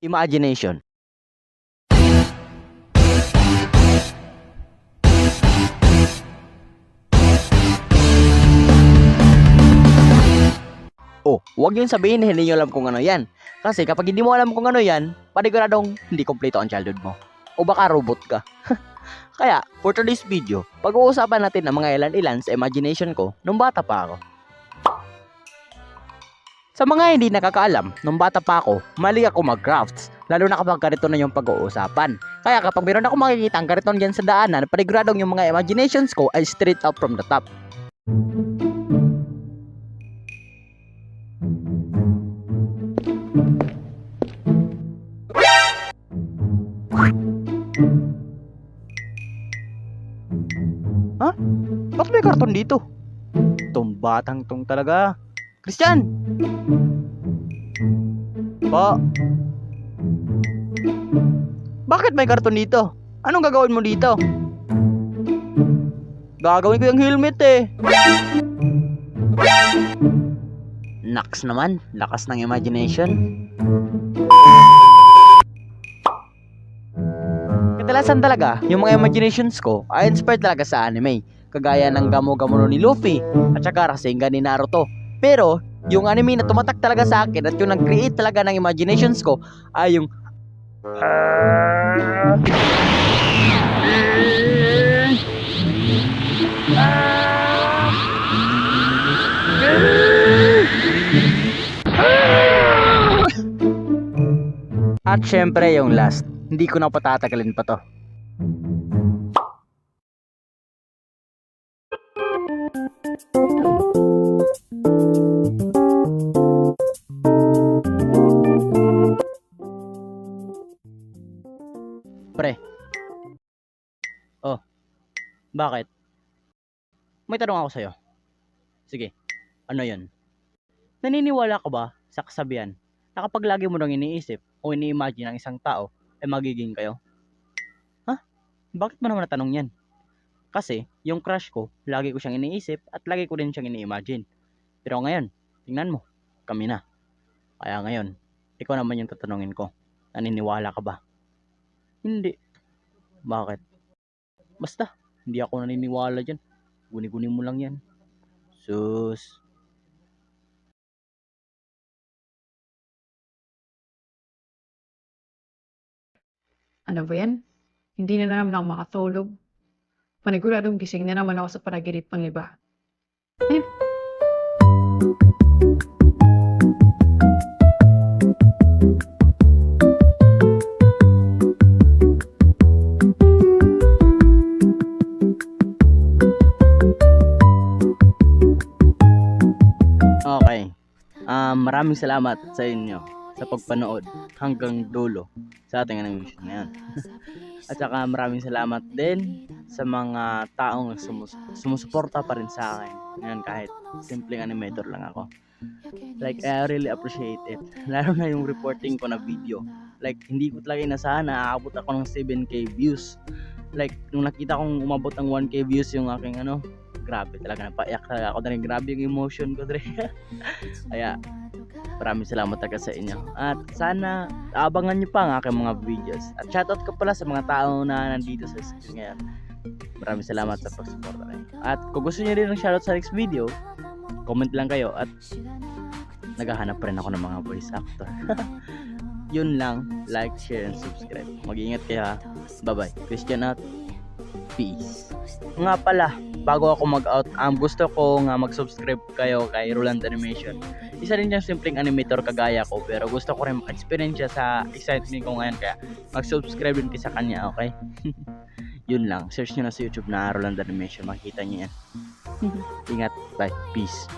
Imagination. Oh, huwag yung sabihin na hindi nyo alam kung ano yan. Kasi kapag hindi mo alam kung ano yan, paniguradong hindi kompleto ang childhood mo. O baka robot ka. Kaya, for today's video, pag-uusapan natin ang mga ilan-ilan sa imagination ko nung bata pa ako. Sa mga hindi nakakaalam, nung bata pa ako, mali ako mag-crafts, lalo na kapag ganito na yung pag-uusapan. Kaya kapag meron ako makikita ang kariton dyan sa daanan, paniguradong yung mga imaginations ko ay straight up from the top. Ha? Ba't may karton dito? Itong batang tong talaga. Christian! Pa? Bakit may karton dito? Anong gagawin mo dito? Gagawin ko yung helmet eh. Naks naman, lakas ng imagination. Kadalasan talaga, yung mga imaginations ko ay inspired talaga sa anime. Kagaya ng Gamo-Gamo no ni Luffy at saka Rasengan ni Naruto. Pero, yung anime na tumatak talaga sa akin at yung nag-create talaga ng imaginations ko ay yung at syempre yung last. Hindi ko na patatagalin pa to. Pre. Oh. Bakit? May tanong ako sa'yo. Sige. Ano yun? Naniniwala ka ba sa kasabihan na kapag lagi mo nang iniisip o ini-imagine ang isang tao ay magiging kayo? Ha? Bakit mo naman natanong yan? Kasi yung crush ko, lagi ko siyang iniisip at lagi ko din siyang ini-imagine. Pero ngayon, tingnan mo, kami na. Kaya ngayon, ikaw naman yung tatanungin ko. Naniniwala ka ba? Hindi. Bakit? Basta, hindi ako naniniwala dyan. Guni-guni mo lang yan. Sus. Ano ba yan? Hindi na naman ako makatulog. Paniguradong gising na naman ako sa panaginip ng iba. Eh, Okay. Maraming salamat sa inyo sa pagpanood hanggang dulo sa ating animation ngayon. At saka maraming salamat din sa mga taong sumusuporta pa rin sa akin. Ngayon kahit simpleng animator lang ako. Like, I really appreciate it. Lalo na yung reporting ko na video. Like, hindi ko talaga inasahan na aabot ako ng 7k views. Like, nung nakita kong umabot ng 1k views yung aking grabe talaga, napaiyak talaga ako dahil grabe yung emotion ko dre. Kaya maraming salamat talaga sa inyo at sana abangan nyo pa ang aking mga videos at shoutout ko pala sa mga tao na nandito sa screen ngayon. Maraming salamat sa pagsuporta kayo at kung gusto nyo rin ng shoutout sa next video, comment lang kayo at naghahanap pa rin ako ng mga voice actor. Yun lang, like, share, and subscribe. Mag-iingat kayo ha. Bye bye. Christian out. Peace. Nga pala, bago ako mag-out, gusto ko nga mag-subscribe kayo kay Roland Animation. Isa rin yung simpleng animator kagaya ko, pero gusto ko rin maka-experience sa excitement ko ngayon, kaya mag-subscribe din kayo sa kanya, okay? Yun lang, search nyo na sa YouTube na Roland Animation, makikita nyo yan. Ingat, bye, peace.